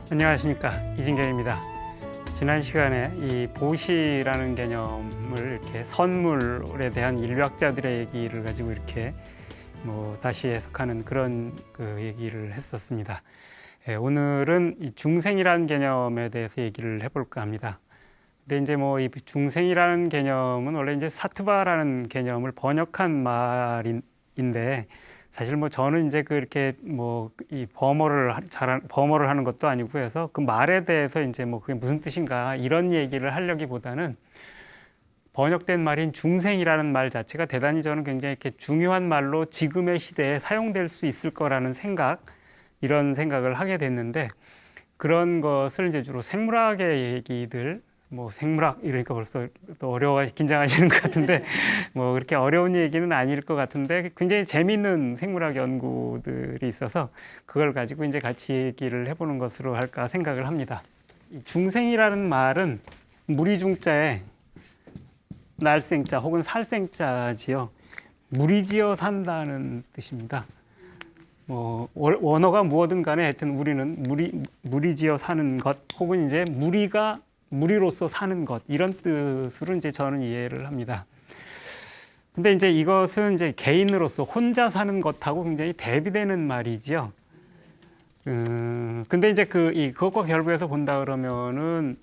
안녕하십니까, 이진경입니다. 지난 시간에 이 보시라는 개념을 이렇게 선물에 대한 인류학자들의 얘기를 가지고 이렇게 다시 해석하는 그런 얘기를 했었습니다. 오늘은 이 중생이라는 개념에 대해서 얘기를 해볼까 합니다. 근데 이제 이 중생이라는 개념은 원래 이제 사트바라는 개념을 번역한 말인데, 사실 저는 이제 그렇게 이 범어를 하는 것도 아니고 해서 그 말에 대해서 이제 그게 무슨 뜻인가 이런 얘기를 하려기보다는 번역된 말인 중생이라는 말 자체가 대단히 저는 굉장히 이렇게 중요한 말로 지금의 시대에 사용될 수 있을 거라는 이런 생각을 하게 됐는데, 그런 것을 이제 주로 생물학의 얘기들, 생물학 이러니까 벌써 또 긴장하시는 것 같은데 그렇게 어려운 얘기는 아닐 것 같은데 굉장히 재미있는 생물학 연구들이 있어서 그걸 가지고 이제 같이 얘기를 해보는 것으로 할까 생각을 합니다. 이 중생이라는 말은 무리중자에 날생자 혹은 살생자지요. 무리지어 산다는 뜻입니다. 원어가 무엇든 간에 하여튼 우리는 무리지어 사는 것 혹은 이제 무리로서 사는 것, 이런 뜻으로 이제 저는 이해를 합니다. 근데 이제 이것은 이제 개인으로서 혼자 사는 것하고 굉장히 대비되는 말이지요. 근데 이제 그것과 결부해서 본다 그러면은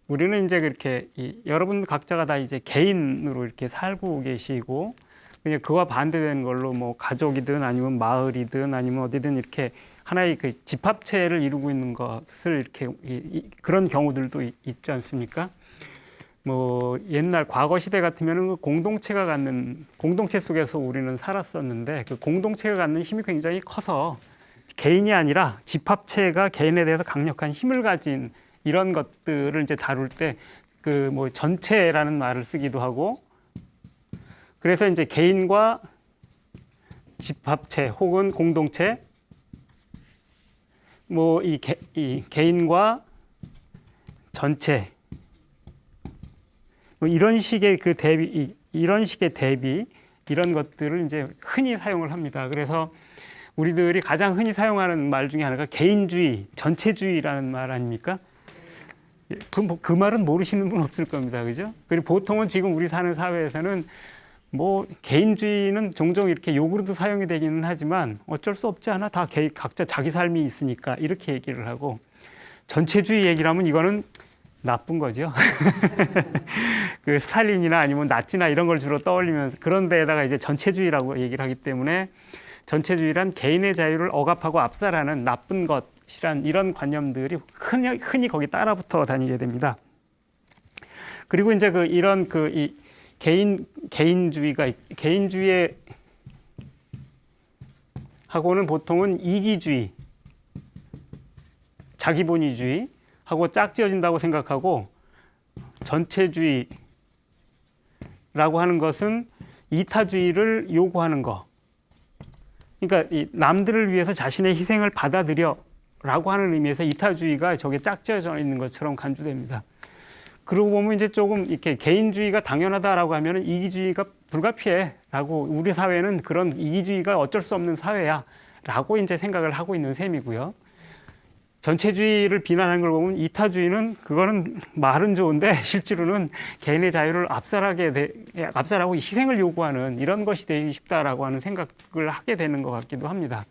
우리는 이제 그렇게 여러분 각자가 다 이제 개인으로 이렇게 살고 계시고, 그냥 그와 반대되는 걸로 가족이든 아니면 마을이든 아니면 어디든 이렇게 하나의 그 집합체를 이루고 있는 것을 이렇게 그런 경우들도 있지 않습니까? 옛날 과거 시대 같으면은 그 공동체 속에서 우리는 살았었는데, 그 공동체가 갖는 힘이 굉장히 커서 개인이 아니라 집합체가 개인에 대해서 강력한 힘을 가진 이런 것들을 이제 다룰 때 전체라는 말을 쓰기도 하고, 그래서 이제 개인과 집합체 혹은 공동체, 이 개인과 전체, 이런 식의 대비, 이런 것들을 이제 흔히 사용을 합니다. 그래서 우리들이 가장 흔히 사용하는 말 중에 하나가 개인주의, 전체주의라는 말 아닙니까? 그 말은 모르시는 분 없을 겁니다. 그죠? 그리고 보통은 지금 우리 사는 사회에서는 개인주의는 종종 이렇게 욕으로도 사용이 되기는 하지만 어쩔 수 없지 않아, 다 각자 자기 삶이 있으니까 이렇게 얘기를 하고, 전체주의 얘기를 하면 이거는 나쁜 거죠. 그 스탈린이나 아니면 나치나 이런 걸 주로 떠올리면서, 그런 데에다가 이제 전체주의라고 얘기를 하기 때문에 전체주의란 개인의 자유를 억압하고 압살하는 나쁜 것이란 이런 관념들이 흔히 거기 따라붙어 다니게 됩니다. 그리고 이제 이 개인주의에 하고는 보통은 이기주의, 자기본위주의 하고 짝지어진다고 생각하고, 전체주의라고 하는 것은 이타주의를 요구하는 거. 그러니까 이 남들을 위해서 자신의 희생을 받아들여라고 하는 의미에서 이타주의가 저게 짝지어져 있는 것처럼 간주됩니다. 그러고 보면 이제 조금 이렇게 개인주의가 당연하다라고 하면은 이기주의가 불가피해라고, 우리 사회는 그런 이기주의가 어쩔 수 없는 사회야라고 이제 생각을 하고 있는 셈이고요. 전체주의를 비난하는 걸 보면 이타주의는 그거는 말은 좋은데 실제로는 개인의 자유를 압살하고 희생을 요구하는 이런 것이 되기 쉽다라고 하는 생각을 하게 되는 것 같기도 합니다.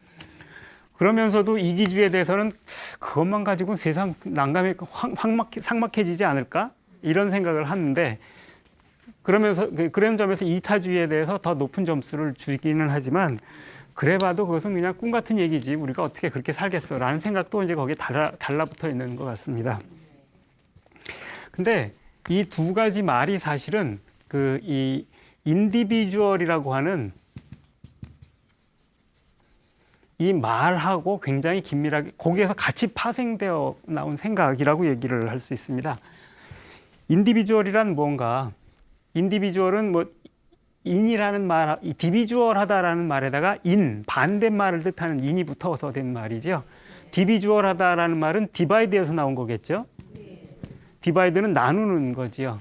그러면서도 이기주의에 대해서는 그것만 가지고 세상 난감해 삭막해지지 않을까? 이런 생각을 하는데, 그런 점에서 이타주의에 대해서 더 높은 점수를 주기는 하지만, 그래봐도 그것은 그냥 꿈 같은 얘기지 우리가 어떻게 그렇게 살겠어 라는 생각도 이제 거기에 달라붙어 있는 것 같습니다. 근데 이 두 가지 말이 사실은 이 인디비주얼이라고 하는 이 말하고 굉장히 긴밀하게 거기에서 같이 파생되어 나온 생각이라고 얘기를 할 수 있습니다. 인디비주얼이란 뭔가, 인디비주얼은 인이라는 말, 디비주얼하다라는 말에다가 반대말을 뜻하는 인이 붙어서 된 말이죠. 디비주얼하다라는 말은 디바이드에서 나온 거겠죠. 디바이드는 나누는 거지요.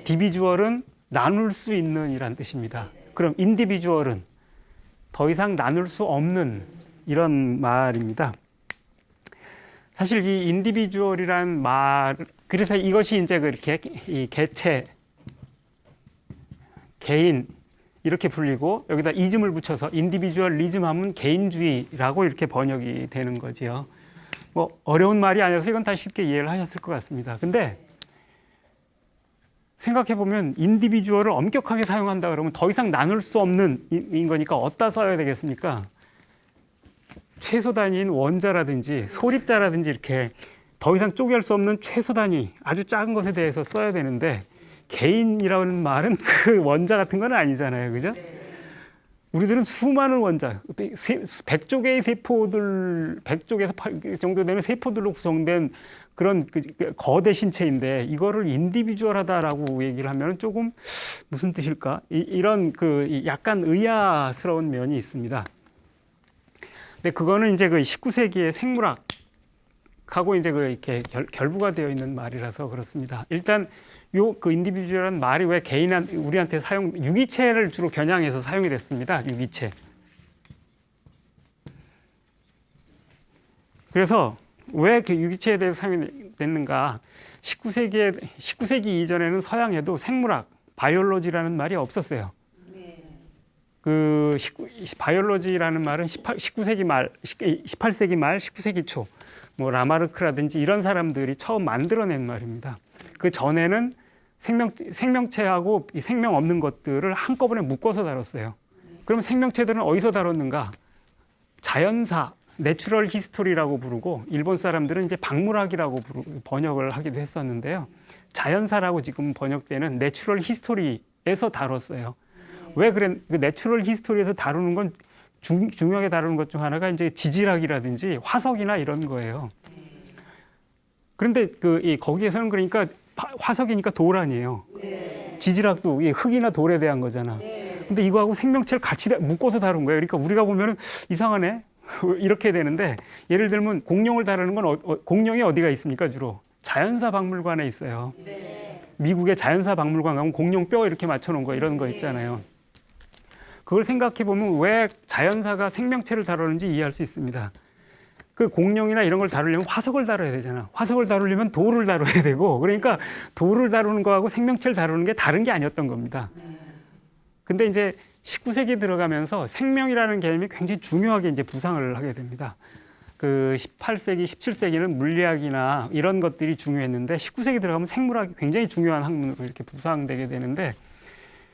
디비주얼은 나눌 수 있는 이란 뜻입니다. 그럼 인디비주얼은 더 이상 나눌 수 없는 이런 말입니다. 사실 이 인디비주얼이란 말, 그래서 이것이 이제 그렇게 이 개체, 개인 이렇게 불리고 여기다 이즘을 붙여서 인디비주얼리즘 하면 개인주의라고 이렇게 번역이 되는 거지요. 뭐 어려운 말이 아니어서 이건 다 쉽게 이해를 하셨을 것 같습니다. 근데 생각해 보면 인디비주얼을 엄격하게 사용한다 그러면 더 이상 나눌 수 없는 인 거니까 어디다 써야 되겠습니까? 최소 단위인 원자라든지 소립자라든지 이렇게 더 이상 쪼개할 수 없는 최소 단위 아주 작은 것에 대해서 써야 되는데 개인이라는 말은 그 원자 같은 건 아니잖아요. 그죠? 우리들은 수많은 원자, 100조 개의 세포들, 100쪽에서 8 정도 되는 세포들로 구성된 그런 거대 신체인데 이거를 인디비주얼하다라고 얘기를 하면 조금 무슨 뜻일까? 이런 그 약간 의아스러운 면이 있습니다. 근데 그거는 이제 그 19세기의 생물학하고 이제 그 이렇게 결부가 되어 있는 말이라서 그렇습니다. 일단 요 그 인디비주얼한 말이 왜 우리한테 유기체를 주로 겨냥해서 사용이 됐습니다. 유기체. 그래서 왜 그 유기체에 대해서 사용이 됐는가? 19세기 이전에는 서양에도 생물학, 바이올로지라는 말이 없었어요. 그 바이올로지라는 말은 18세기 말, 19세기 초, 뭐 라마르크라든지 이런 사람들이 처음 만들어낸 말입니다. 그 전에는 생명체하고 이 생명 없는 것들을 한꺼번에 묶어서 다뤘어요. 그럼 생명체들은 어디서 다뤘는가? 자연사, 내추럴 히스토리라고 부르고 일본 사람들은 이제 박물학이라고 번역을 하기도 했었는데요. 자연사라고 지금 번역되는 내추럴 히스토리에서 다뤘어요. 왜 그래? 그 내추럴 히스토리에서 다루는 건 중요하게 다루는 것 중 하나가 이제 지질학이라든지 화석이나 이런 거예요. 그런데 거기에서는 그러니까 화석이니까 돌 아니에요. 지질학도 흙이나 돌에 대한 거잖아. 근데 이거하고 생명체를 같이 묶어서 다룬 거예요. 그러니까 우리가 보면은 이상하네. 이렇게 되는데 예를 들면 공룡을 다루는 건 공룡이 어디가 있습니까? 주로 자연사 박물관에 있어요. 미국의 자연사 박물관 가면 공룡 뼈 이렇게 맞춰놓은 거 이런 거 있잖아요. 그걸 생각해 보면 왜 자연사가 생명체를 다루는지 이해할 수 있습니다. 그 공룡이나 이런 걸 다루려면 화석을 다뤄야 되잖아. 화석을 다루려면 돌을 다뤄야 되고, 그러니까 돌을 다루는 거하고 생명체를 다루는 게 다른 게 아니었던 겁니다. 근데 이제 19세기 들어가면서 생명이라는 개념이 굉장히 중요하게 이제 부상을 하게 됩니다. 그 18세기, 17세기는 물리학이나 이런 것들이 중요했는데 19세기 들어가면 생물학이 굉장히 중요한 학문으로 이렇게 부상되게 되는데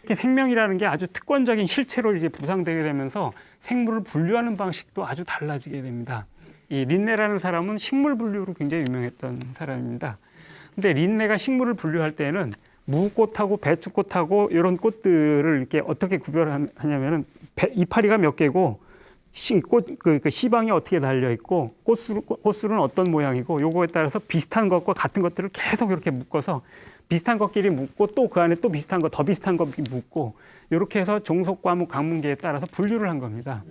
이렇게 생명이라는 게 아주 특권적인 실체로 이제 부상되게 되면서 생물을 분류하는 방식도 아주 달라지게 됩니다. 이 린네라는 사람은 식물 분류로 굉장히 유명했던 사람입니다. 근데 린네가 식물을 분류할 때는 무꽃하고 배추꽃하고 이런 꽃들을 이렇게 어떻게 구별하냐면은 이파리가 몇 개고 그 씨방이 어떻게 달려 있고 꽃술은 어떤 모양이고 요거에 따라서 비슷한 것과 같은 것들을 계속 이렇게 묶어서 비슷한 것끼리 묶고 또 그 안에 또 비슷한 거 더 비슷한 거 묶고 이렇게 해서 종속 과목 강문계에 따라서 분류를 한 겁니다.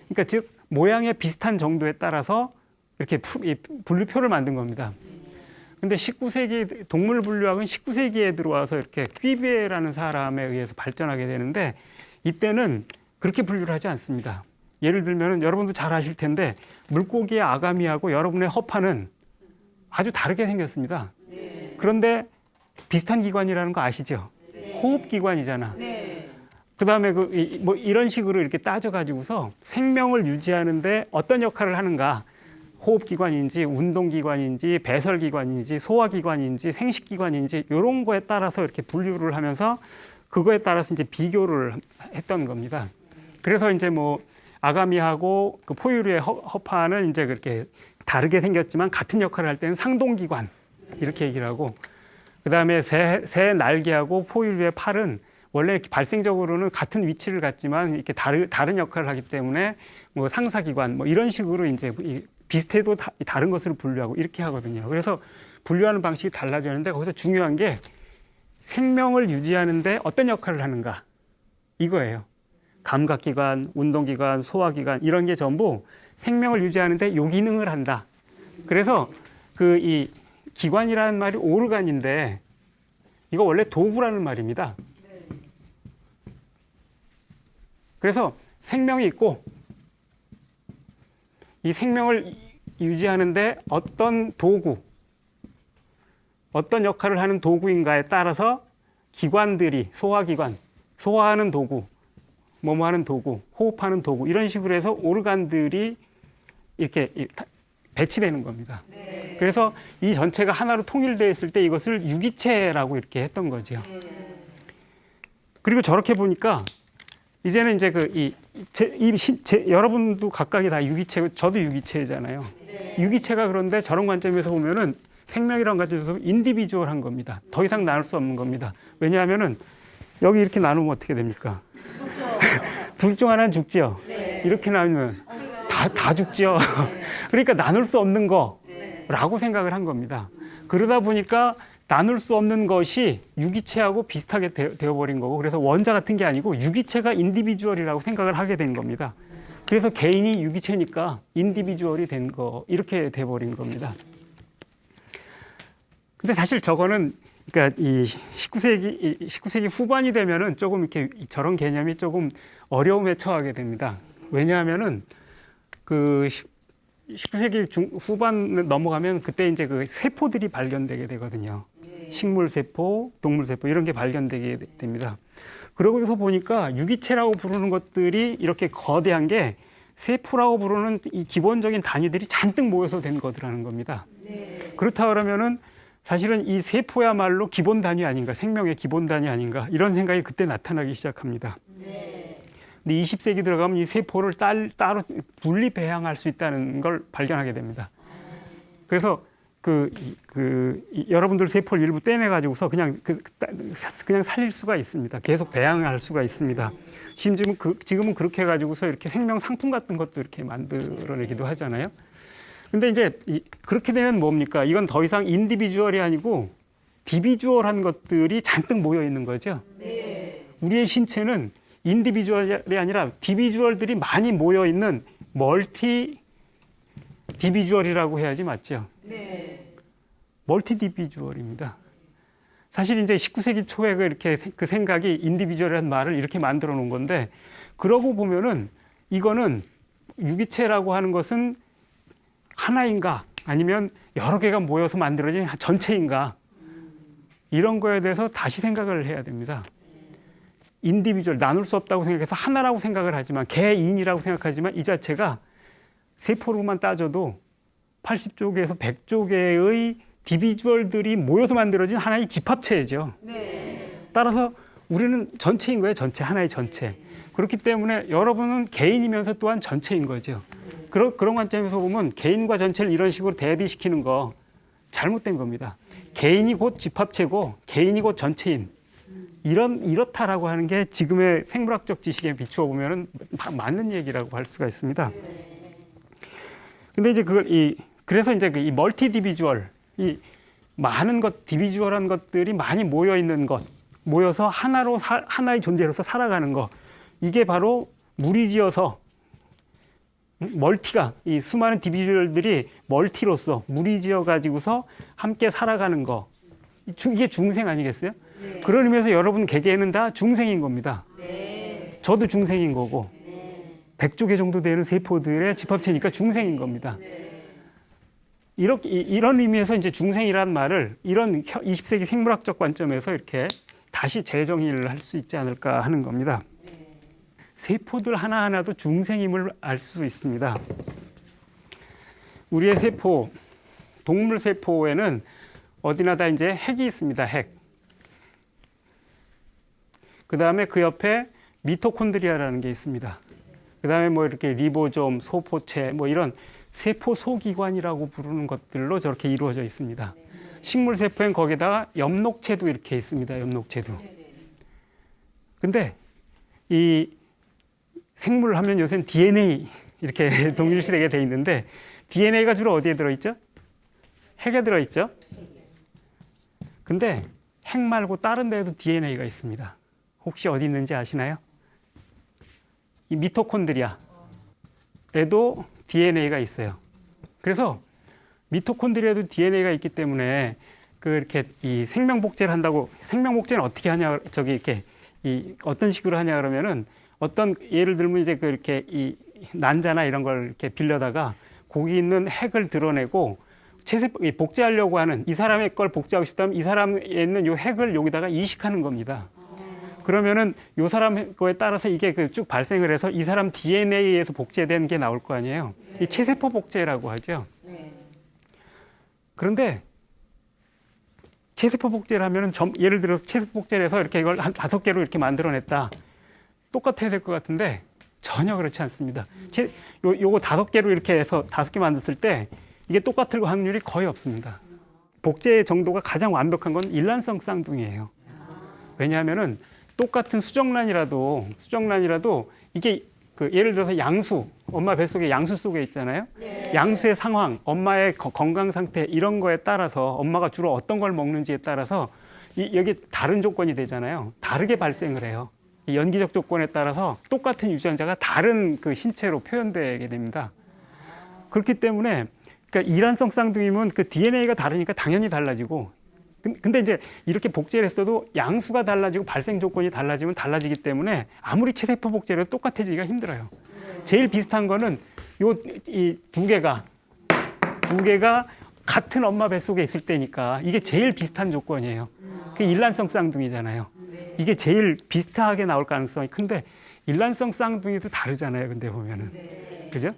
그러니까 즉 모양의 비슷한 정도에 따라서 이렇게 분류표를 만든 겁니다. 근데 19세기 동물 분류학은 19세기에 들어와서 이렇게 퀴비에라는 사람에 의해서 발전하게 되는데 이때는 그렇게 분류를 하지 않습니다. 예를 들면 여러분도 잘 아실 텐데 물고기의 아가미하고 여러분의 허파는 아주 다르게 생겼습니다. 그런데 비슷한 기관이라는 거 아시죠? 호흡기관이잖아. 그다음에 뭐 이런 식으로 이렇게 따져가지고서 생명을 유지하는데 어떤 역할을 하는가? 호흡기관인지 운동기관인지 배설기관인지 소화기관인지 생식기관인지 이런 거에 따라서 이렇게 분류를 하면서 그거에 따라서 이제 비교를 했던 겁니다. 그래서 이제 뭐 아가미하고 그 포유류의 허파는 이제 그렇게 다르게 생겼지만 같은 역할을 할 때는 상동기관 이렇게 얘기를 하고 그다음에 새 날개하고 포유류의 팔은 원래 발생적으로는 같은 위치를 갖지만 이렇게 다른 역할을 하기 때문에 뭐 상사기관 뭐 이런 식으로 이제 비슷해도 다른 것으로 분류하고 이렇게 하거든요. 그래서 분류하는 방식이 달라지는데 거기서 중요한 게 생명을 유지하는데 어떤 역할을 하는가 이거예요. 감각기관, 운동기관, 소화기관 이런 게 전부 생명을 유지하는데 요 기능을 한다. 그래서 이 기관이라는 말이 오르간인데 이거 원래 도구라는 말입니다. 그래서 생명이 있고 이 생명을 유지하는데 어떤 도구, 어떤 역할을 하는 도구인가에 따라서 기관들이 소화기관, 소화하는 도구, 뭐뭐 하는 도구, 호흡하는 도구 이런 식으로 해서 오르간들이 이렇게 배치되는 겁니다. 네. 그래서 이 전체가 하나로 통일되어 있을 때 이것을 유기체라고 이렇게 했던 거죠. 그리고 저렇게 보니까 이제는 이제 여러분도 각각이 다 유기체고 저도 유기체잖아요. 네. 유기체가 그런데 저런 관점에서 보면은 생명이라는 관점에서 인디비주얼한 겁니다. 더 이상 나눌 수 없는 겁니다. 왜냐하면은 여기 이렇게 나누면 어떻게 됩니까? 둘 중 하나는 죽죠. 네. 이렇게 나누면 다 죽죠. 네. 그러니까 나눌 수 없는 거라고 생각을 한 겁니다. 그러다 보니까 나눌 수 없는 것이 유기체하고 비슷하게 되어버린 거고, 그래서 원자 같은 게 아니고 유기체가 인디비주얼이라고 생각을 하게 된 겁니다. 그래서 개인이 유기체니까 인디비주얼이 된 거, 이렇게 돼버린 겁니다. 근데 사실 저거는 그러니까 이 19세기 후반이 되면은 조금 이렇게 저런 개념이 조금 어려움에 처하게 됩니다. 왜냐하면은 그 19세기 후반 넘어가면 그때 이제 그 세포들이 발견되게 되거든요. 식물 세포, 동물 세포 이런 게 발견되게 됩니다. 그러고서 보니까 유기체라고 부르는 것들이 이렇게 거대한 게 세포라고 부르는 이 기본적인 단위들이 잔뜩 모여서 된 것이라는 겁니다. 그렇다 그러면은 사실은 이 세포야말로 기본 단위 아닌가, 생명의 기본 단위 아닌가 이런 생각이 그때 나타나기 시작합니다. 근데 20세기 들어가면 이 세포를 따로 분리 배양할 수 있다는 걸 발견하게 됩니다. 그래서 여러분들 세포를 일부 떼내 가지고서 그냥 살릴 수가 있습니다. 계속 배양할 수가 있습니다. 지금은 그렇게 해 가지고서 이렇게 생명 상품 같은 것도 이렇게 만들어내기도 하잖아요. 근데 이제 그렇게 되면 뭡니까? 이건 더 이상 인디비주얼이 아니고 디비주얼한 것들이 잔뜩 모여 있는 거죠. 네. 우리의 신체는 인디비주얼이 아니라 디비주얼들이 많이 모여 있는 멀티 디비주얼이라고 해야지 맞죠? 네. 멀티 디비주얼입니다. 사실 이제 19세기 초에 그 생각이 인디비주얼이라는 말을 이렇게 만들어 놓은 건데, 그러고 보면은 이거는 유기체라고 하는 것은 하나인가 아니면 여러 개가 모여서 만들어진 전체인가, 이런 거에 대해서 다시 생각을 해야 됩니다. 인디비주얼, 나눌 수 없다고 생각해서 하나라고 생각을 하지만, 개인이라고 생각하지만 이 자체가 세포로만 따져도 80조개에서 100조개의 디비주얼들이 모여서 만들어진 하나의 집합체죠. 네. 따라서 우리는 전체인 거예요. 전체, 하나의 전체. 그렇기 때문에 여러분은 개인이면서 또한 전체인 거죠. 그런 관점에서 보면 개인과 전체를 이런 식으로 대비시키는 거 잘못된 겁니다. 개인이 곧 집합체고 개인이 곧 전체인, 이렇다라고 하는 게 지금의 생물학적 지식에 비추어 보면은 맞는 얘기라고 할 수가 있습니다. 근데 이제 그래서 이제 이 멀티 디비주얼, 이 많은 디비주얼한 것들이 많이 모여 있는 것, 모여서 하나의 존재로서 살아가는 것, 이게 바로 무리지어서 멀티가, 이 수많은 디비주얼들이 멀티로서 무리지어 가지고서 함께 살아가는 거, 이게 중생 아니겠어요? 네. 그런 의미에서 여러분 개개인은 다 중생인 겁니다. 네. 저도 중생인 거고, 네. 100조개 정도 되는 세포들의 집합체니까 중생인 겁니다. 네. 이런 의미에서 이제 중생이라는 말을 이런 20세기 생물학적 관점에서 이렇게 다시 재정의를 할 수 있지 않을까 하는 겁니다. 세포들 하나하나도 중생임을 알 수 있습니다. 우리의 세포, 동물 세포에는 어디나 다 이제 핵이 있습니다. 핵. 그 다음에 그 옆에 미토콘드리아라는 게 있습니다. 그 다음에 뭐 이렇게 리보솜, 소포체, 뭐 이런 세포 소기관이라고 부르는 것들로 저렇게 이루어져 있습니다. 식물 세포엔 거기다가 엽록체도 이렇게 있습니다. 엽록체도. 근데 이 생물 하면 요새는 DNA 이렇게 동일시되게 돼 있는데, DNA가 주로 어디에 들어있죠? 핵에 들어있죠? 근데 핵 말고 다른 데에도 DNA가 있습니다. 혹시 어디 있는지 아시나요? 이 미토콘드리아에도 DNA가 있어요. 그래서 미토콘드리아에도 DNA가 있기 때문에 이렇게 이 생명복제를 한다고, 생명복제는 어떻게 하냐, 이렇게 어떤 식으로 하냐 그러면은, 예를 들면 이제 이렇게 이 난자나 이런 걸 이렇게 빌려다가 거기 있는 핵을 드러내고 복제하려고 하는, 이 사람의 걸 복제하고 싶다면 이 사람에 있는 요 핵을 여기다가 이식하는 겁니다. 그러면은 요 사람 거에 따라서 이게 쭉 발생을 해서 이 사람 DNA에서 복제된 게 나올 거 아니에요. 이 체세포 복제라고 하죠. 그런데 체세포 복제를 하면은 예를 들어서 체세포 복제를 해서 이렇게 이걸 한 5개로 이렇게 만들어냈다. 똑같아야 될 것 같은데 전혀 그렇지 않습니다. 요거 5개로 이렇게 해서 5개 만들었을 때 이게 똑같을 확률이 거의 없습니다. 복제 정도가 가장 완벽한 건 일란성 쌍둥이에요. 왜냐하면은 똑같은 수정란이라도 이게 예를 들어서 양수, 엄마 뱃속에 양수 속에 있잖아요. 양수의 상황, 엄마의 건강 상태 이런 거에 따라서 엄마가 주로 어떤 걸 먹는지에 따라서 여기 다른 조건이 되잖아요. 다르게 발생을 해요. 이 연기적 조건에 따라서 똑같은 유전자가 다른 신체로 표현되게 됩니다. 그렇기 때문에 그러니까 일란성 쌍둥이면 DNA가 다르니까 당연히 달라지고, 근데 이제 이렇게 복제를 했어도 양수가 달라지고 발생 조건이 달라지면 달라지기 때문에 아무리 체세포 복제를 해도 똑같아지기가 힘들어요. 제일 비슷한 거는 이 두 개가 같은 엄마 뱃속에 있을 때니까 이게 제일 비슷한 조건이에요. 그게 일란성 쌍둥이잖아요. 이게 제일 비슷하게 나올 가능성이 큰데 일란성 쌍둥이도 다르잖아요. 근데 보면은. 그죠?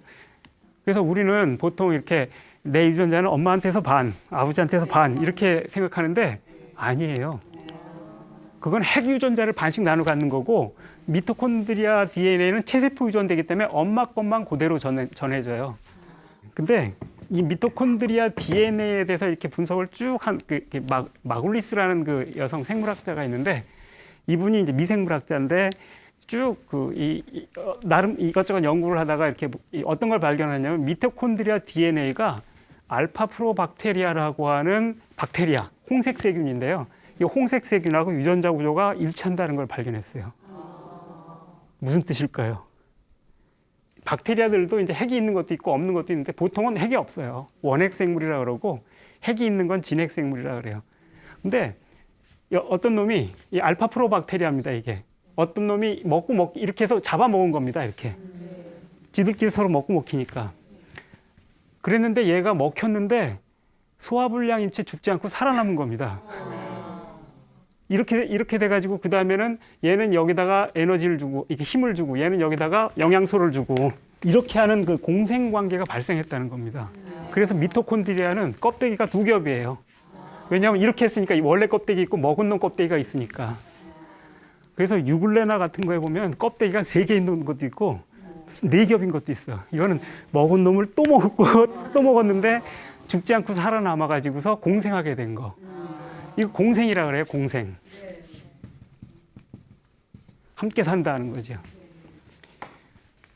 그래서 우리는 보통 이렇게 내 유전자는 엄마한테서 반, 아버지한테서 반 이렇게 생각하는데 아니에요. 그건 핵 유전자를 반씩 나눠 갖는 거고, 미토콘드리아 DNA는 체세포 유전되기 때문에 엄마 것만 그대로 전해져요. 근데 이 미토콘드리아 DNA에 대해서 이렇게 분석을 쭉 한 마굴리스라는 여성 생물학자가 있는데, 이분이 이제 미생물학자인데 쭉 나름 이것저것 연구를 하다가 이렇게 어떤 걸 발견하냐면 미토콘드리아 DNA가 알파 프로박테리아라고 하는 박테리아, 홍색 세균인데요. 이 홍색 세균하고 유전자 구조가 일치한다는 걸 발견했어요. 무슨 뜻일까요? 박테리아들도 이제 핵이 있는 것도 있고 없는 것도 있는데 보통은 핵이 없어요. 원핵 생물이라 그러고 핵이 있는 건 진핵 생물이라 그래요. 근데 어떤 놈이 이 알파 프로박테리아입니다. 이게 어떤 놈이 먹고 이렇게 해서 잡아먹은 겁니다. 이렇게 지들끼리 서로 먹고 먹히니까. 그랬는데 얘가 먹혔는데 소화불량인 채 죽지 않고 살아남은 겁니다. 이렇게 돼가지고 그 다음에는 얘는 여기다가 에너지를 주고 이렇게 힘을 주고 얘는 여기다가 영양소를 주고 이렇게 하는 공생관계가 발생했다는 겁니다. 그래서 미토콘드리아는 껍데기가 2겹이에요. 왜냐하면 이렇게 했으니까 원래 껍데기 있고 먹은 놈 껍데기가 있으니까. 그래서 유글레나 같은 거에 보면 껍데기가 3개 있는 것도 있고 4겹인 것도 있어. 이거는 먹은 놈을 또 먹고 또 먹었는데 죽지 않고 살아남아 가지고서 공생하게 된 거. 이거 공생이라 그래요. 공생. 함께 산다는 거죠.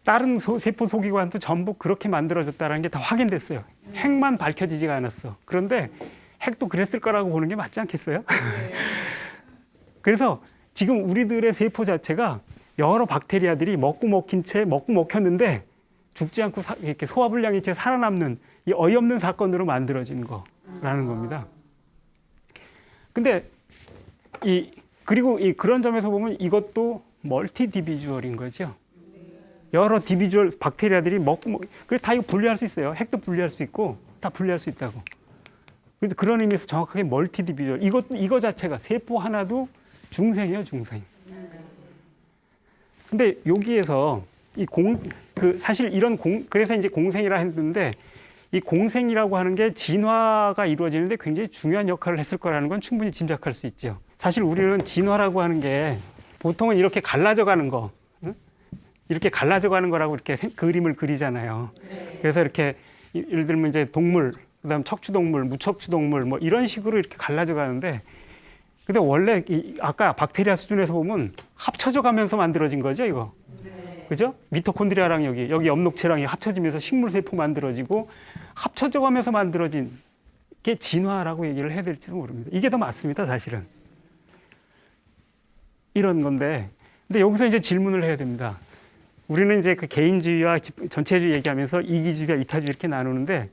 다른 세포 소기관도 전부 그렇게 만들어졌다는 게 다 확인됐어요. 핵만 밝혀지지가 않았어. 그런데 핵도 그랬을 거라고 보는 게 맞지 않겠어요? 그래서 지금 우리들의 세포 자체가 여러 박테리아들이 먹고 먹힌 채 먹고 먹혔는데 죽지 않고 이렇게 소화불량인 채 살아남는 이 어이없는 사건으로 만들어진 거라는 겁니다. 근데 그리고 그런 점에서 보면 이것도 멀티 디비주얼인 거죠. 여러 디비주얼 박테리아들이 그래서 다 이거 분리할 수 있어요. 핵도 분리할 수 있고 다 분리할 수 있다고. 그래서 그런 의미에서 정확하게 멀티 디비주얼. 이거 자체가 세포 하나도 중생이에요, 중생. 근데 여기에서 사실 그래서 이제 공생이라 했는데 이 공생이라고 하는 게 진화가 이루어지는데 굉장히 중요한 역할을 했을 거라는 건 충분히 짐작할 수 있죠. 사실 우리는 진화라고 하는 게 보통은 이렇게 갈라져 가는 거, 이렇게 갈라져 가는 거라고 이렇게 그림을 그리잖아요. 그래서 이렇게 예를 들면 이제 동물, 그다음 척추동물, 무척추동물 뭐 이런 식으로 이렇게 갈라져 가는데, 근데 원래 아까 박테리아 수준에서 보면 합쳐져 가면서 만들어진 거죠, 이거. 그죠? 미토콘드리아랑 여기 엽록체랑 합쳐지면서 식물세포 만들어지고 합쳐져 가면서 만들어진 게 진화라고 얘기를 해야 될지도 모릅니다. 이게 더 맞습니다, 사실은. 이런 건데, 근데 여기서 이제 질문을 해야 됩니다. 우리는 이제 개인주의와 전체주의 얘기하면서 이기주의와 이타주의 이렇게 나누는데,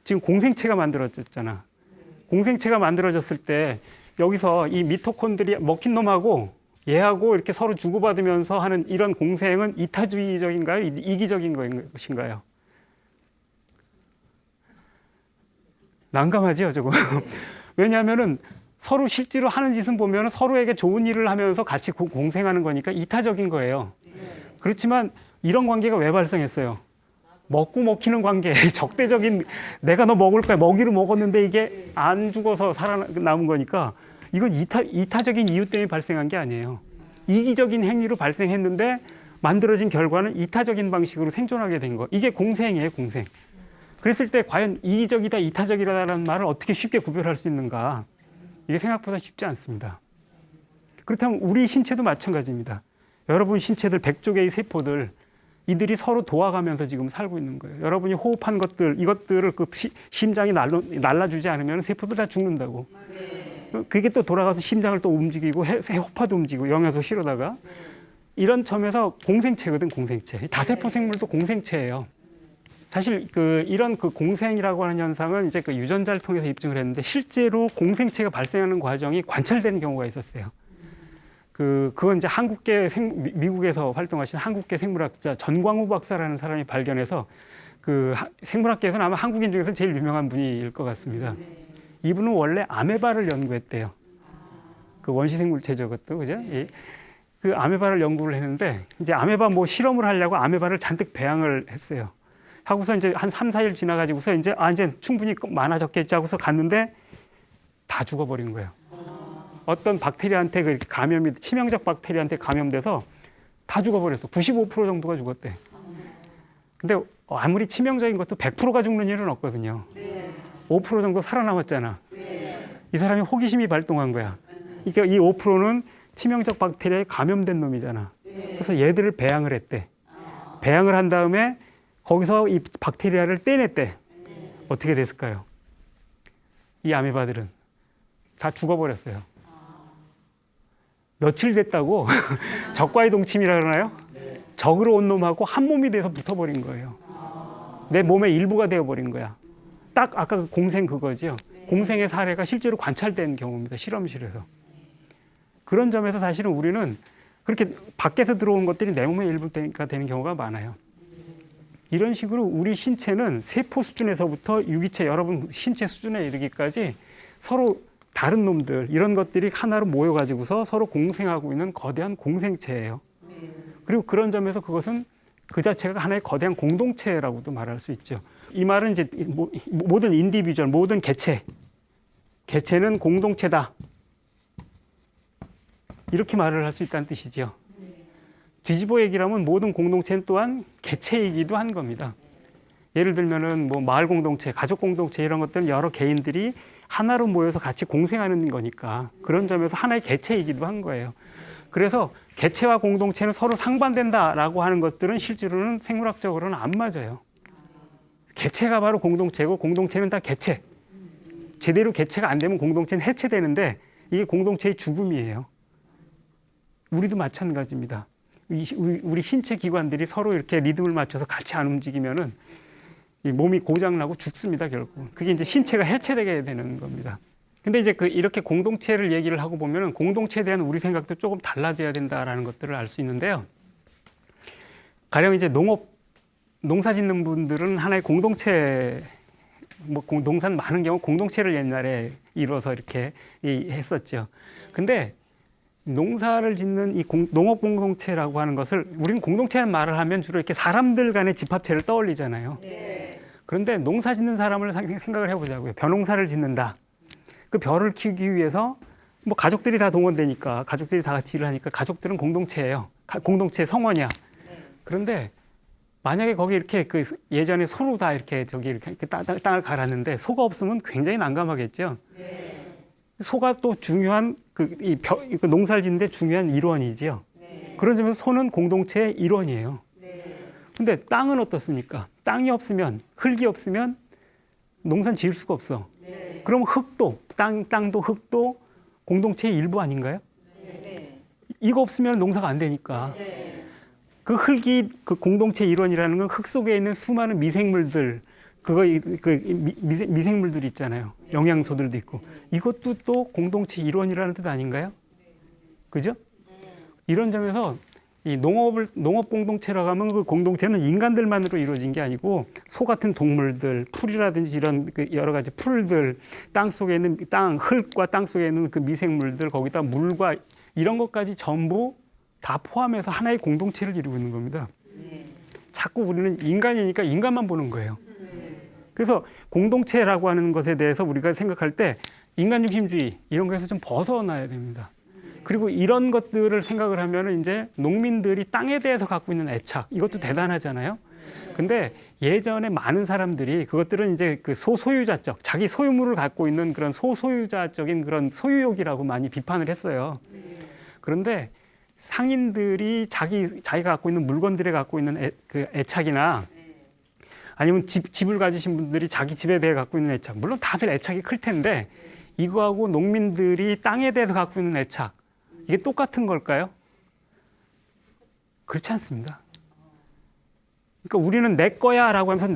지금 공생체가 만들어졌잖아. 공생체가 만들어졌을 때 여기서 이 미토콘드리아 먹힌 놈하고 얘하고 이렇게 서로 주고받으면서 하는 이런 공생은 이타주의적인가요? 이기적인 것인가요? 난감하죠, 저거. 왜냐하면은 서로 실제로 하는 짓은 보면 서로에게 좋은 일을 하면서 같이 공생하는 거니까 이타적인 거예요. 그렇지만 이런 관계가 왜 발생했어요? 먹고 먹히는 관계, 적대적인, 내가 너 먹을 거야, 먹이로 먹었는데 이게 안 죽어서 살아남은 거니까 이건 이타적인 이유 때문에 발생한 게 아니에요. 이기적인 행위로 발생했는데 만들어진 결과는 이타적인 방식으로 생존하게 된 거. 이게 공생이에요, 공생. 그랬을 때 과연 이기적이다, 이타적이라는 말을 어떻게 쉽게 구별할 수 있는가? 이게 생각보다 쉽지 않습니다. 그렇다면 우리 신체도 마찬가지입니다. 여러분 신체들 100조 개의 세포들, 이들이 서로 도와가면서 지금 살고 있는 거예요. 여러분이 호흡한 것들, 이것들을 그 심장이 날라주지 않으면 세포들 다 죽는다고. 그게 또 돌아가서 심장을 또 움직이고 호파도 움직이고 영양소 실어다가 이런 점에서 공생체거든, 공생체. 다세포 생물도 공생체예요. 사실 이런 공생이라고 하는 현상은 이제 유전자를 통해서 입증을 했는데 실제로 공생체가 발생하는 과정이 관찰되는 경우가 있었어요. 그건 이제 미국에서 활동하신 한국계 생물학자 전광우 박사라는 사람이 발견해서 생물학계에서는 아마 한국인 중에서 제일 유명한 분일 것 같습니다. 이분은 원래 아메바를 연구했대요. 원시생물체죠, 그것도, 그죠? 그 아메바를 연구를 했는데 이제 아메바 실험을 하려고 아메바를 잔뜩 배양을 했어요. 하고서 이제 한 3, 4일 지나가지고서 이제 충분히 많아졌겠지 하고서 갔는데 다 죽어버린 거예요. 어떤 박테리아한테 치명적 박테리아한테 감염돼서 다 죽어버렸어. 95% 정도가 죽었대. 근데 아무리 치명적인 것도 100%가 죽는 일은 없거든요. 5% 정도 살아남았잖아. 이 사람이 호기심이 발동한 거야. 그러니까 이 5%는 치명적 박테리아에 감염된 놈이잖아. 그래서 얘들을 배양을 했대. 배양을 한 다음에 거기서 이 박테리아를 떼냈대. 어떻게 됐을까요? 이 아메바들은 다 죽어버렸어요. 며칠 됐다고 적과의 동침이라 그러나요? 적으로 온 놈하고 한 몸이 돼서 붙어버린 거예요. 내 몸의 일부가 되어버린 거야. 딱 아까 공생 그거죠. 공생의 사례가 실제로 관찰된 경우입니다. 실험실에서. 그런 점에서 사실은 우리는 그렇게 밖에서 들어온 것들이 내 몸의 일부가 되는 경우가 많아요. 이런 식으로 우리 신체는 세포 수준에서부터 유기체, 여러분 신체 수준에 이르기까지 서로 다른 놈들, 이런 것들이 하나로 모여가지고서 서로 공생하고 있는 거대한 공생체예요. 그리고 그런 점에서 그것은 그 자체가 하나의 거대한 공동체라고도 말할 수 있죠. 이 말은 이제 모든 인디비주얼, 모든 개체는 공동체다. 이렇게 말을 할 수 있다는 뜻이죠. 뒤집어 얘기를 하면 모든 공동체는 또한 개체이기도 한 겁니다. 예를 들면은 마을 공동체, 가족 공동체 이런 것들은 여러 개인들이 하나로 모여서 같이 공생하는 거니까 그런 점에서 하나의 개체이기도 한 거예요. 그래서 개체와 공동체는 서로 상반된다라고 하는 것들은 실제로는 생물학적으로는 안 맞아요. 개체가 바로 공동체고 공동체는 다 개체. 제대로 개체가 안 되면 공동체는 해체되는데 이게 공동체의 죽음이에요. 우리도 마찬가지입니다. 우리 신체 기관들이 서로 이렇게 리듬을 맞춰서 같이 안 움직이면은 이 몸이 고장나고 죽습니다, 결국. 그게 이제 신체가 해체되게 되는 겁니다. 근데 이제 이렇게 공동체를 얘기를 하고 보면은 공동체에 대한 우리 생각도 조금 달라져야 된다라는 것들을 알 수 있는데요. 가령 이제 농사 짓는 분들은 하나의 공동체, 농사는 많은 경우 공동체를 옛날에 이뤄서 이렇게 했었죠. 근데 농사를 짓는 이 농업 공동체라고 하는 것을 우리는 공동체라는 말을 하면 주로 이렇게 사람들 간의 집합체를 떠올리잖아요. 그런데 농사 짓는 사람을 생각을 해보자고요. 벼농사를 짓는다. 그 벼를 키우기 위해서 가족들이 다 동원되니까 가족들이 다 같이 일을 하니까 가족들은 공동체예요. 공동체 성원이야. 그런데 만약에 거기 이렇게 예전에 소로 다 이렇게 땅을 갈았는데 소가 없으면 굉장히 난감하겠죠. 소가 또 중요한 농사를 짓는데 중요한 일원이지요. 그런 점에서 소는 공동체의 일원이에요. 근데 땅은 어떻습니까? 땅이 없으면, 흙이 없으면 농사는 지을 수가 없어. 그럼 땅도 흙도 공동체의 일부 아닌가요? 이거 없으면 농사가 안 되니까. 그 흙이 그 공동체 일원이라는 건 흙 속에 있는 수많은 미생물들, 미생물들 있잖아요. 영양소들도 있고. 이것도 또 공동체 일원이라는 뜻 아닌가요? 그죠? 이런 점에서 이 농업 공동체라고 하면 그 공동체는 인간들만으로 이루어진 게 아니고 소 같은 동물들, 풀이라든지 이런 그 여러 가지 풀들, 땅 속에 있는 흙과 땅 속에 있는 그 미생물들, 거기다 물과 이런 것까지 전부 다 포함해서 하나의 공동체를 이루고 있는 겁니다. 자꾸 우리는 인간이니까 인간만 보는 거예요. 그래서 공동체라고 하는 것에 대해서 우리가 생각할 때 인간 중심주의 이런 거에서 좀 벗어나야 됩니다. 그리고 이런 것들을 생각을 하면 이제 농민들이 땅에 대해서 갖고 있는 애착 이것도 대단하잖아요. 근데 예전에 많은 사람들이 그것들은 이제 그 소소유자적 자기 소유물을 갖고 있는 그런 소소유자적인 그런 소유욕이라고 많이 비판을 했어요. 그런데 상인들이 자기가 갖고 있는 물건들에 갖고 있는 그 애착이나 아니면 집을 가지신 분들이 자기 집에 대해 갖고 있는 애착 물론 다들 애착이 클 텐데 이거하고 농민들이 땅에 대해서 갖고 있는 애착 이게 똑같은 걸까요? 그렇지 않습니다. 그러니까 우리는 내 거야 라고 하면서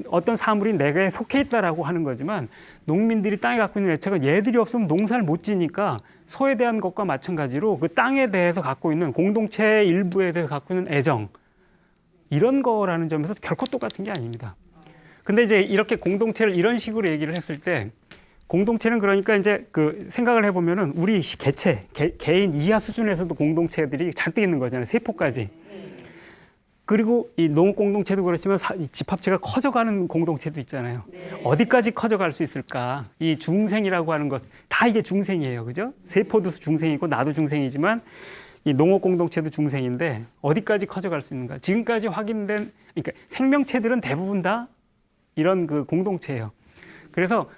어떤 사물이 내게 속해 있다라고 하는 거지만 농민들이 땅에 갖고 있는 애착은 얘들이 없으면 농사를 못 지니까 소에 대한 것과 마찬가지로 그 땅에 대해서 갖고 있는 공동체의 일부에 대해서 갖고 있는 애정 이런 거라는 점에서 결코 똑같은 게 아닙니다. 근데 이제 이렇게 공동체를 이런 식으로 얘기를 했을 때 공동체는 그러니까 이제 그 생각을 해보면은 우리 개인 이하 수준에서도 공동체들이 잔뜩 있는 거잖아요. 세포까지. 그리고 이 농업 공동체도 그렇지만 집합체가 커져가는 공동체도 있잖아요. 어디까지 커져갈 수 있을까? 이 중생이라고 하는 것, 다 이게 중생이에요. 그죠? 세포도 중생이고 나도 중생이지만 이 농업 공동체도 중생인데 어디까지 커져갈 수 있는가? 지금까지 확인된, 그러니까 생명체들은 대부분 다 이런 그 공동체예요. 그래서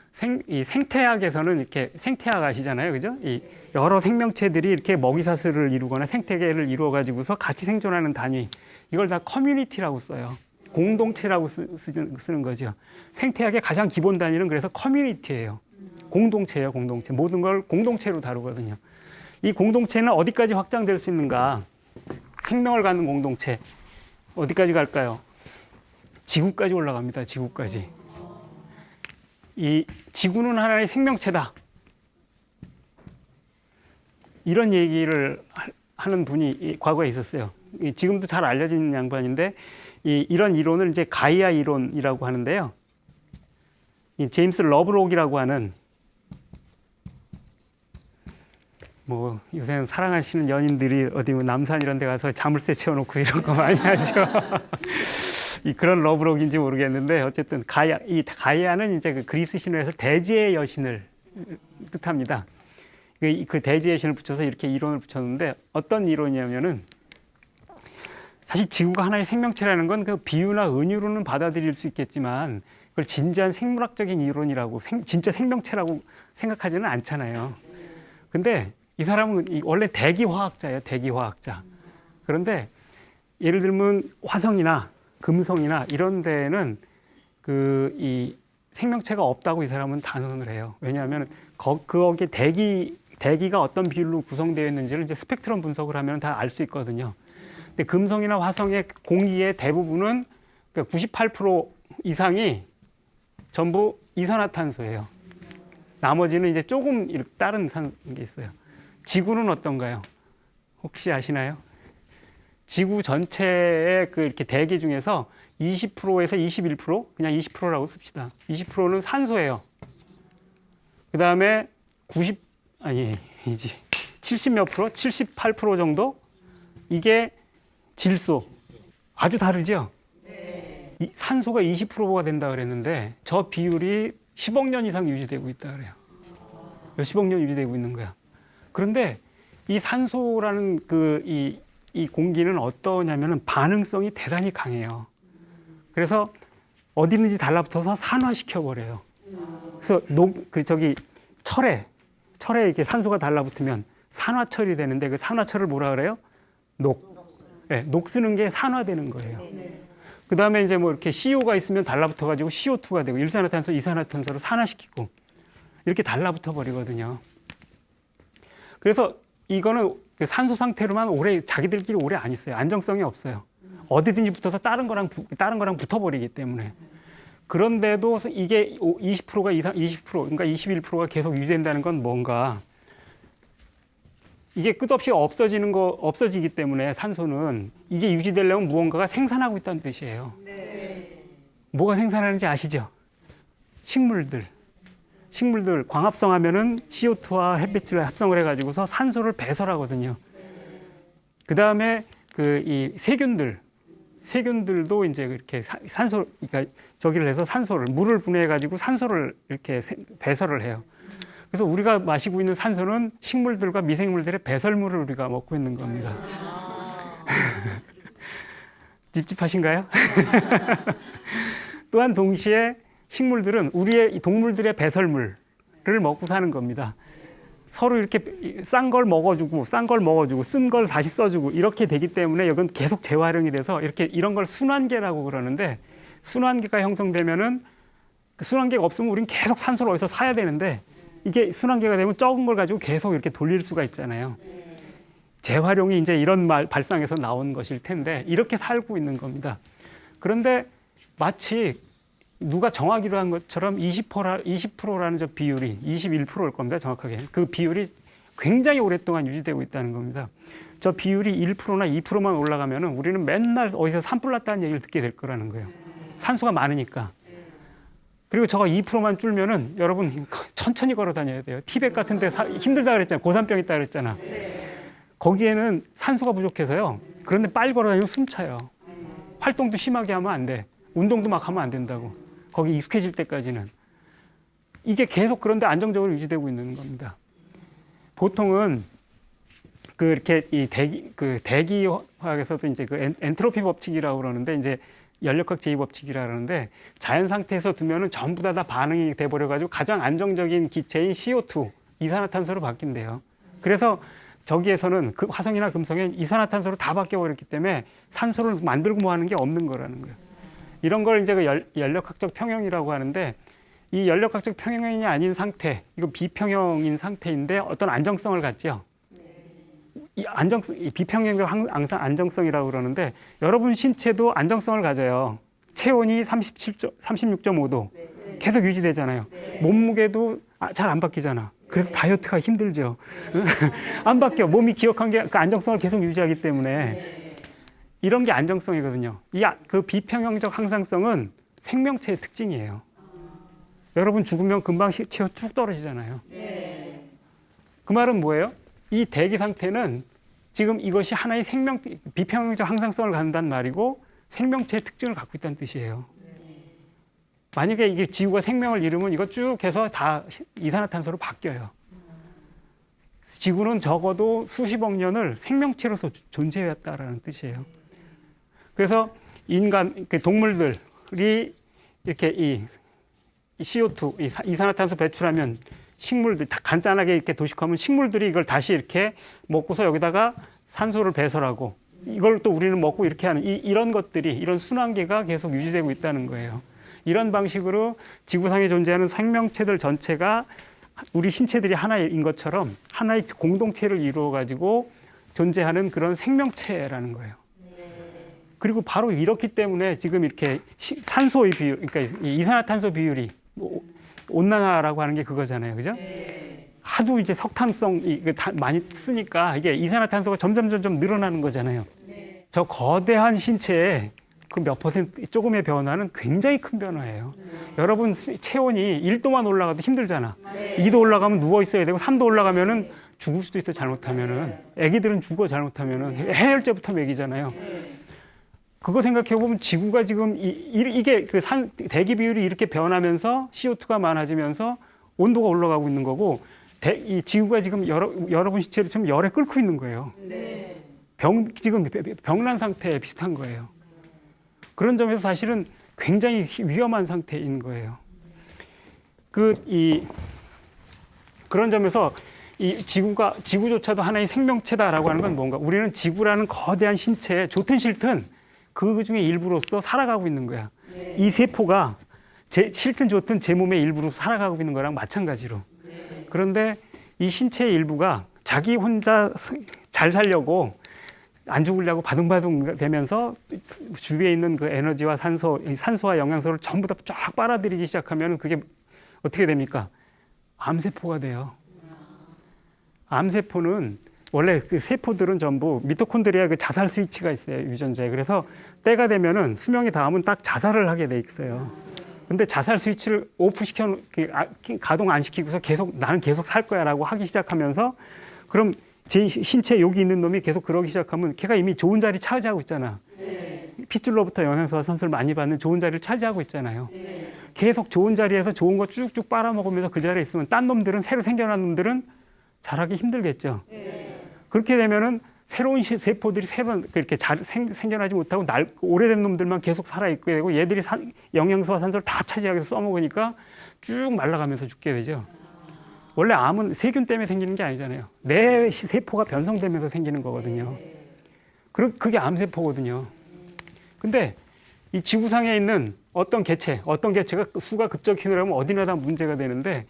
이 생태학에서는 이렇게 생태학 아시잖아요. 그죠? 이 여러 생명체들이 이렇게 먹이사슬을 이루거나 생태계를 이루어 가지고서 같이 생존하는 단위. 이걸 다 커뮤니티라고 써요. 공동체라고 쓰는 거죠. 생태학의 가장 기본 단위는 그래서 커뮤니티예요. 공동체예요, 공동체. 모든 걸 공동체로 다루거든요. 이 공동체는 어디까지 확장될 수 있는가? 생명을 갖는 공동체. 어디까지 갈까요? 지구까지 올라갑니다. 지구까지. 이 지구는 하나의 생명체다. 이런 얘기를 하는 분이 과거에 있었어요. 지금도 잘 알려진 양반인데 이런 이론을 이제 가이아 이론이라고 하는데요. 이 제임스 러브록이라고 하는 뭐 요새는 사랑하시는 연인들이 어디 뭐 남산 이런 데 가서 자물쇠 채워놓고 이런 거 많이 하죠. 그런 러브록인지 모르겠는데 어쨌든 가이아는 이제 그 그리스 신화에서 대지의 여신을 뜻합니다. 그 대지의 여신을 붙여서 이렇게 이론을 붙였는데 어떤 이론이냐면은 사실 지구가 하나의 생명체라는 건 그 비유나 은유로는 받아들일 수 있겠지만 그걸 진지한 생물학적인 이론이라고 진짜 생명체라고 생각하지는 않잖아요. 근데 이 사람은 원래 대기화학자예요. 대기화학자. 그런데 예를 들면 화성이나 금성이나 이런 데는 이 생명체가 없다고 이 사람은 단언을 해요. 왜냐하면 거기에 대기가 어떤 비율로 구성되어 있는지를 이제 스펙트럼 분석을 하면 다 알 수 있거든요. 근데 금성이나 화성의 공기의 대부분은 98% 이상이 전부 이산화탄소예요. 나머지는 이제 조금 다른 게 있어요. 지구는 어떤가요? 혹시 아시나요? 지구 전체의 이렇게 대기 중에서 20%에서 21%, 그냥 20%라고 씁시다. 20%는 산소예요. 그 다음에 70몇 프로, 78% 정도? 이게 질소. 아주 다르죠? 산소가 20%가 된다 그랬는데 저 비율이 10억 년 이상 유지되고 있다 그래요. 몇십억 년 유지되고 있는 거야. 그런데 이 산소라는 이 공기는 어떠냐면은 반응성이 대단히 강해요. 그래서 어디든지 달라붙어서 산화시켜 버려요. 그래서 철에 이렇게 산소가 달라붙으면 산화철이 되는데 그 산화철을 뭐라 그래요? 녹쓰는 게 산화되는 거예요. 그 다음에 이제 뭐 이렇게 CO가 있으면 달라붙어가지고 CO2가 되고 일산화탄소, 이산화탄소로 산화시키고 이렇게 달라붙어 버리거든요. 그래서 이거는 산소 상태로만 자기들끼리 오래 안 있어요. 안정성이 없어요. 어디든지 붙어서 다른 거랑 붙어버리기 때문에. 그런데도 이게 20%가 이상, 20%, 그러니까 21%가 계속 유지된다는 건 뭔가 이게 끝없이 없어지기 때문에 산소는 이게 유지되려면 무언가가 생산하고 있다는 뜻이에요. 네. 뭐가 생산하는지 아시죠? 식물들 광합성하면은 CO2와 햇빛을 합성을 해가지고서 산소를 배설하거든요. 그 다음에 이 세균들도 이제 이렇게 그러니까 저기를 해서 물을 분해해가지고 산소를 이렇게 배설을 해요. 그래서 우리가 마시고 있는 산소는 식물들과 미생물들의 배설물을 우리가 먹고 있는 겁니다. 찝찝하신가요? 또한 동시에 식물들은 우리의 동물들의 배설물을 먹고 사는 겁니다. 서로 이렇게 싼 걸 먹어주고 쓴 걸 다시 써주고 이렇게 되기 때문에 이건 계속 재활용이 돼서 이런 걸 순환계라고 그러는데, 순환계가 형성되면은 순환계가 없으면 우리는 계속 산소를 어디서 사야 되는데, 이게 순환계가 되면 적은 걸 가지고 계속 이렇게 돌릴 수가 있잖아요. 재활용이 이제 이런 발상에서 나온 것일 텐데 이렇게 살고 있는 겁니다. 그런데 마치 누가 정하기로 한 것처럼 20%라는 저 비율이 21%일 겁니다. 정확하게. 그 비율이 굉장히 오랫동안 유지되고 있다는 겁니다. 저 비율이 1%나 2%만 올라가면은 우리는 맨날 어디서 산불 났다는 얘기를 듣게 될 거라는 거예요. 산소가 많으니까. 그리고 저거 2%만 줄면은 여러분 천천히 걸어 다녀야 돼요. 티벳 같은 데 힘들다 그랬잖아. 고산병 있다 그랬잖아. 거기에는 산소가 부족해서요. 그런데 빨리 걸어 다니면 숨차요. 활동도 심하게 하면 안 돼. 운동도 막 하면 안 된다고. 거기 익숙해질 때까지는. 이게 계속 그런데 안정적으로 유지되고 있는 겁니다. 보통은 이렇게 이 대기화학에서도 이제 엔트로피 법칙이라고 그러는데, 이제 연력학 제2법칙이라 그러는데, 자연 상태에서 두면은 전부 다 반응이 돼버려가지고 가장 안정적인 기체인 CO2, 이산화탄소로 바뀐대요. 그래서 저기에서는 화성이나 금성에 이산화탄소로 다 바뀌어버렸기 때문에 산소를 만들고 뭐 하는 게 없는 거라는 거예요. 이런 걸 이제 연력학적 평형이라고 하는데, 이 연력학적 평형이 아닌 상태, 이거 비평형인 상태인데 어떤 안정성을 갖죠. 이 비평형도 항상 안정성이라고 그러는데, 여러분 신체도 안정성을 가져요. 체온이 36.5도 계속 유지되잖아요. 몸무게도 잘 안 바뀌잖아. 그래서 다이어트가 힘들죠. 안 바뀌어. 몸이 기억한 게 그 안정성을 계속 유지하기 때문에. 이런 게 안정성이거든요. 그 비평형적 항상성은 생명체의 특징이에요. 여러분 죽으면 금방 체온 쭉 떨어지잖아요. 그 말은 뭐예요? 이 대기 상태는 지금 이것이 하나의 비평형적 항상성을 갖는다는 말이고, 생명체의 특징을 갖고 있다는 뜻이에요. 만약에 이게 지구가 생명을 잃으면 이거 쭉 해서 다 이산화탄소로 바뀌어요. 지구는 적어도 수십억 년을 생명체로서 존재해왔다라는 뜻이에요. 그래서 동물들이 이렇게 이 CO2, 이산화탄소 배출하면 식물들, 간단하게 이렇게 도식하면 식물들이 이걸 다시 이렇게 먹고서 여기다가 산소를 배설하고, 이걸 또 우리는 먹고 이렇게 하는 이런 것들이, 이런 순환계가 계속 유지되고 있다는 거예요. 이런 방식으로 지구상에 존재하는 생명체들 전체가 우리 신체들이 하나인 것처럼 하나의 공동체를 이루어 가지고 존재하는 그런 생명체라는 거예요. 그리고 바로 이렇기 때문에 지금 이렇게 산소의 비율, 그러니까 이산화탄소 비율이 온난화라고 하는 게 그거잖아요. 그죠? 하도 이제 석탄성 많이 쓰니까 이게 이산화탄소가 점점 늘어나는 거잖아요. 저 거대한 신체에 그 몇 퍼센트 조금의 변화는 굉장히 큰 변화예요. 여러분 체온이 1도만 올라가도 힘들잖아. 2도 올라가면 누워 있어야 되고, 3도 올라가면은 죽을 수도 있어. 잘못하면은 애기들은 죽어. 잘못하면은 해열제부터 먹이잖아요. 그거 생각해 보면 지구가 지금 이게 대기 비율이 이렇게 변하면서 CO2가 많아지면서 온도가 올라가고 있는 거고, 이 지구가 지금 여러분 시체를 지금 열에 끓고 있는 거예요. 지금 병난 상태에 비슷한 거예요. 그런 점에서 사실은 굉장히 위험한 상태인 거예요. 그런 점에서 이 지구조차도 하나의 생명체다라고 하는 건 뭔가, 우리는 지구라는 거대한 신체에 좋든 싫든 그 중에 일부로서 살아가고 있는 거야. 이 세포가 싫든 좋든 제 몸의 일부로서 살아가고 있는 거랑 마찬가지로. 그런데 이 신체의 일부가 자기 혼자 잘 살려고, 안 죽으려고 바둥바둥 되면서 주위에 있는 그 에너지와 산소와 영양소를 전부 다 쫙 빨아들이기 시작하면 그게 어떻게 됩니까? 암세포가 돼요. 암세포는 원래 그 세포들은 전부 미토콘드리아 그 자살 스위치가 있어요, 유전자에. 그래서 때가 되면은 수명이 닿으면 딱 자살을 하게 돼 있어요. 근데 자살 스위치를 오프 시켜 가동 안 시키고서 계속 나는 계속 살 거야라고 하기 시작하면서 그럼 제 신체 여기 있는 놈이 계속 그러기 시작하면 걔가 이미 좋은 자리 차지하고 있잖아. 핏줄로부터 영양소와 선수를 많이 받는 좋은 자리를 차지하고 있잖아요. 계속 좋은 자리에서 좋은 거 쭉쭉 빨아먹으면서 그 자리에 있으면 딴 놈들은 새로 생겨난 놈들은 자라기 힘들겠죠. 그렇게 되면은 새로운 세포들이 그렇게 생겨나지 못하고 오래된 놈들만 계속 살아있게 되고 얘들이 영양소와 산소를 다 차지하게 해서 써먹으니까 쭉 말라가면서 죽게 되죠. 원래 암은 세균 때문에 생기는 게 아니잖아요. 내 세포가 변성되면서 생기는 거거든요. 그게 암세포거든요. 근데 이 지구상에 있는 어떤 개체가 수가 급격히 늘어나면 어디나 다 문제가 되는데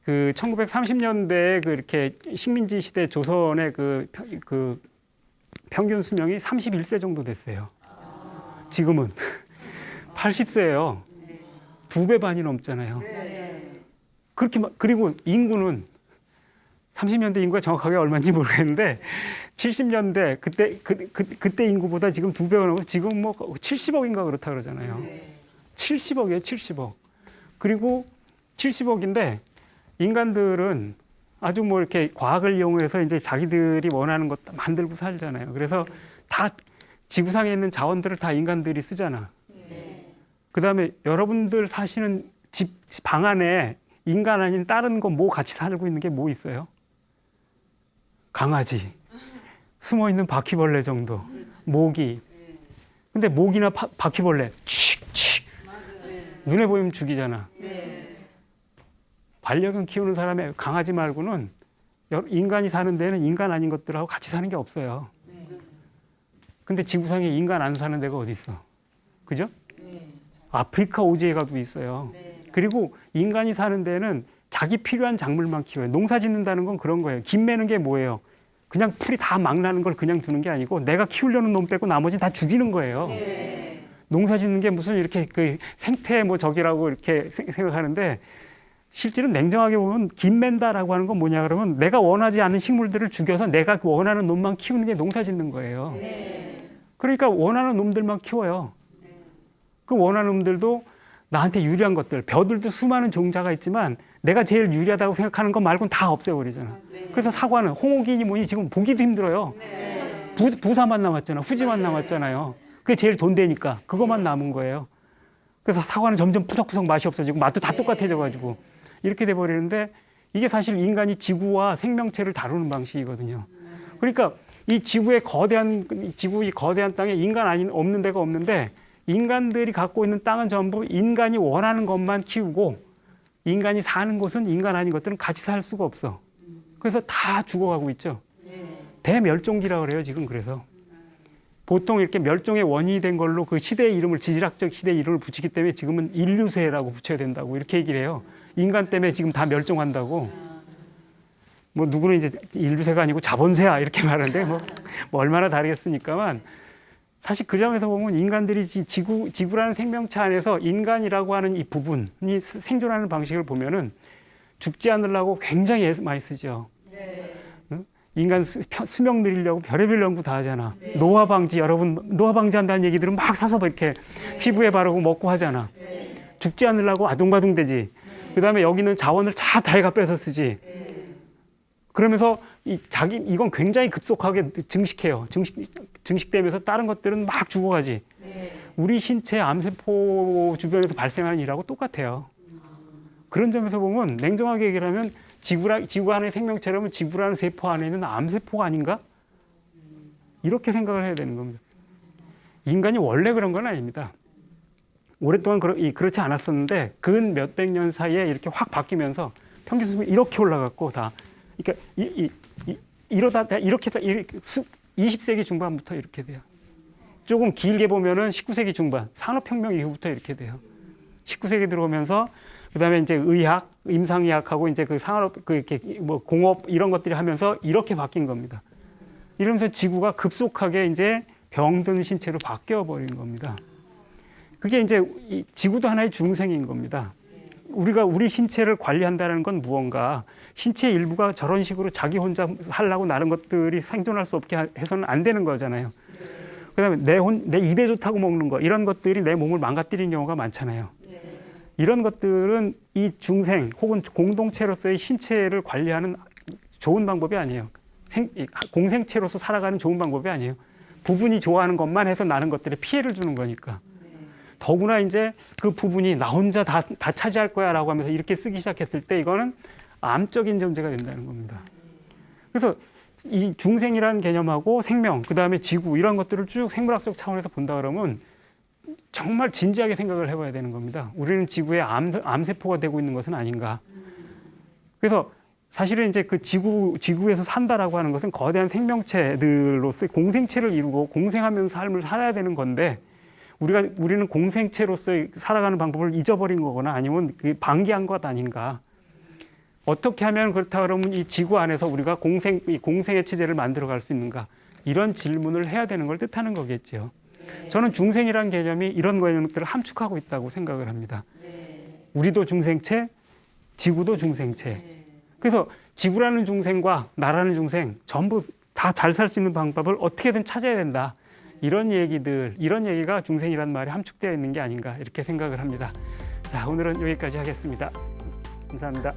그 1930년대에 그 이렇게 식민지 시대 조선의 그 평균 수명이 31세 정도 됐어요. 지금은 80세예요. 2배 반이 넘잖아요. 그리고 인구는 30년대 인구가 정확하게 얼마인지 모르겠는데 70년대 그때 인구보다 지금 2배가 넘어서 지금 뭐 70억인가 그렇다 그러잖아요. 70억이에요, 70억. 그리고 70억인데 인간들은 아주 뭐 이렇게 과학을 이용해서 이제 자기들이 원하는 것 만들고 살잖아요. 그래서 다 지구상에 있는 자원들을 다 인간들이 쓰잖아. 그다음에 여러분들 사시는 방 안에 인간 아닌 다른 거 뭐 같이 살고 있는 게 뭐 있어요? 강아지, 숨어 있는 바퀴벌레 정도, 모기. 근데 모기나 바퀴벌레, 칙칙 눈에 보이면 죽이잖아. 반려견 키우는 사람의 강아지 말고는 인간이 사는 데는 인간 아닌 것들하고 같이 사는 게 없어요. 근데 지구상에 인간 안 사는 데가 어디 있어? 그죠? 아프리카 오지에가도 있어요. 그리고 인간이 사는 데는 자기 필요한 작물만 키워요. 농사 짓는다는 건 그런 거예요. 김 매는 게 뭐예요? 그냥 풀이 다 막 나는 걸 그냥 두는 게 아니고 내가 키우려는 놈 빼고 나머지는 다 죽이는 거예요. 농사 짓는 게 무슨 이렇게 그 생태 뭐 적이라고 이렇게 생각하는데 실제로 냉정하게 보면 김 맨다라고 하는 건 뭐냐 그러면 내가 원하지 않는 식물들을 죽여서 내가 원하는 놈만 키우는 게 농사 짓는 거예요. 그러니까 원하는 놈들만 키워요. 그 원하는 놈들도 나한테 유리한 것들, 벼들도 수많은 종자가 있지만 내가 제일 유리하다고 생각하는 것 말고는 다 없애버리잖아. 그래서 사과는 홍옥인이 뭐니 지금 보기도 힘들어요. 부사만 남았잖아. 후지만 남았잖아요. 그게 제일 돈 되니까 그것만 남은 거예요. 그래서 사과는 점점 푸석푸석 맛이 없어지고 맛도 다 똑같아져가지고 이렇게 돼버리는데 이게 사실 인간이 지구와 생명체를 다루는 방식이거든요. 그러니까 이 지구의 이 거대한 땅에 인간 아닌 없는 데가 없는데 인간들이 갖고 있는 땅은 전부 인간이 원하는 것만 키우고 인간이 사는 곳은 인간 아닌 것들은 같이 살 수가 없어. 그래서 다 죽어가고 있죠. 대멸종기라고 그래요, 지금. 그래서 보통 이렇게 멸종의 원인이 된 걸로 그 시대의 이름을 지질학적 시대의 이름을 붙이기 때문에 지금은 인류세라고 붙여야 된다고 이렇게 얘기를 해요. 인간 때문에 지금 다 멸종한다고. 뭐 누구는 이제 인류세가 아니고 자본세야 이렇게 말하는데 뭐 얼마나 다르겠습니까만 사실 그 점에서 보면 인간들이 지구라는 생명체 안에서 인간이라고 하는 이 부분이 생존하는 방식을 보면은 죽지 않으려고 굉장히 애쓰 많이 쓰죠. 인간 수명 늘리려고 별의별 연구 다 하잖아. 노화 방지, 여러분 노화 방지한다는 얘기들은 막 사서 이렇게 피부에 바르고 먹고 하잖아. 죽지 않으려고 아둥바둥 되지. 그다음에 여기는 자원을 다 자기가 뺏어 쓰지. 그러면서 이건 굉장히 급속하게 증식해요. 증식되면서 다른 것들은 막 죽어가지. 우리 신체 암세포 주변에서 발생하는 일하고 똑같아요. 그런 점에서 보면 냉정하게 얘기를 하면 지구 안의 생명체라면 지구라는 세포 안에 있는 암세포가 아닌가? 이렇게 생각을 해야 되는 겁니다. 인간이 원래 그런 건 아닙니다. 오랫동안 그렇지 않았었는데 근 몇백 년 사이에 이렇게 확 바뀌면서 평균 수명이 이렇게 올라갔고 다. 그러니까 이렇게 20세기 중반부터 이렇게 돼요. 조금 길게 보면은 19세기 중반 산업혁명 이후부터 이렇게 돼요. 19세기 들어오면서 그다음에 이제 의학, 임상의학하고 이제 그 산업, 이렇게 뭐 공업 이런 것들이 하면서 이렇게 바뀐 겁니다. 이러면서 지구가 급속하게 이제 병든 신체로 바뀌어 버린 겁니다. 그게 이제 지구도 하나의 중생인 겁니다. 우리가 우리 신체를 관리한다는 건 무언가 신체 일부가 저런 식으로 자기 혼자 하려고 나는 것들이 생존할 수 없게 해서는 안 되는 거잖아요. 그다음에 내 입에 좋다고 먹는 거 이런 것들이 내 몸을 망가뜨리는 경우가 많잖아요. 이런 것들은 이 중생 혹은 공동체로서의 신체를 관리하는 좋은 방법이 아니에요. 공생체로서 살아가는 좋은 방법이 아니에요. 부분이 좋아하는 것만 해서 나는 것들에 피해를 주는 거니까. 더구나 이제 그 부분이 나 혼자 다 차지할 거야라고 하면서 이렇게 쓰기 시작했을 때 이거는 암적인 존재가 된다는 겁니다. 그래서 이 중생이라는 개념하고 생명, 그 다음에 지구 이런 것들을 쭉 생물학적 차원에서 본다 그러면 정말 진지하게 생각을 해봐야 되는 겁니다. 우리는 지구의 암세포가 되고 있는 것은 아닌가. 그래서 사실은 이제 그 지구에서 산다라고 하는 것은 거대한 생명체들로서의 공생체를 이루고 공생하면서 삶을 살아야 되는 건데 우리는 공생체로서의 살아가는 방법을 잊어버린 거거나 아니면 방기한 것 아닌가. 어떻게 하면 그렇다 그러면 이 지구 안에서 우리가 공생의 체제를 만들어갈 수 있는가. 이런 질문을 해야 되는 걸 뜻하는 거겠죠. 저는 중생이라는 개념이 이런 개념들을 함축하고 있다고 생각을 합니다. 우리도 중생체, 지구도 중생체. 그래서 지구라는 중생과 나라는 중생 전부 다 잘 살 수 있는 방법을 어떻게든 찾아야 된다. 이런 얘기가 중생이라는 말이 함축되어 있는 게 아닌가 이렇게 생각을 합니다. 자, 오늘은 여기까지 하겠습니다. 감사합니다.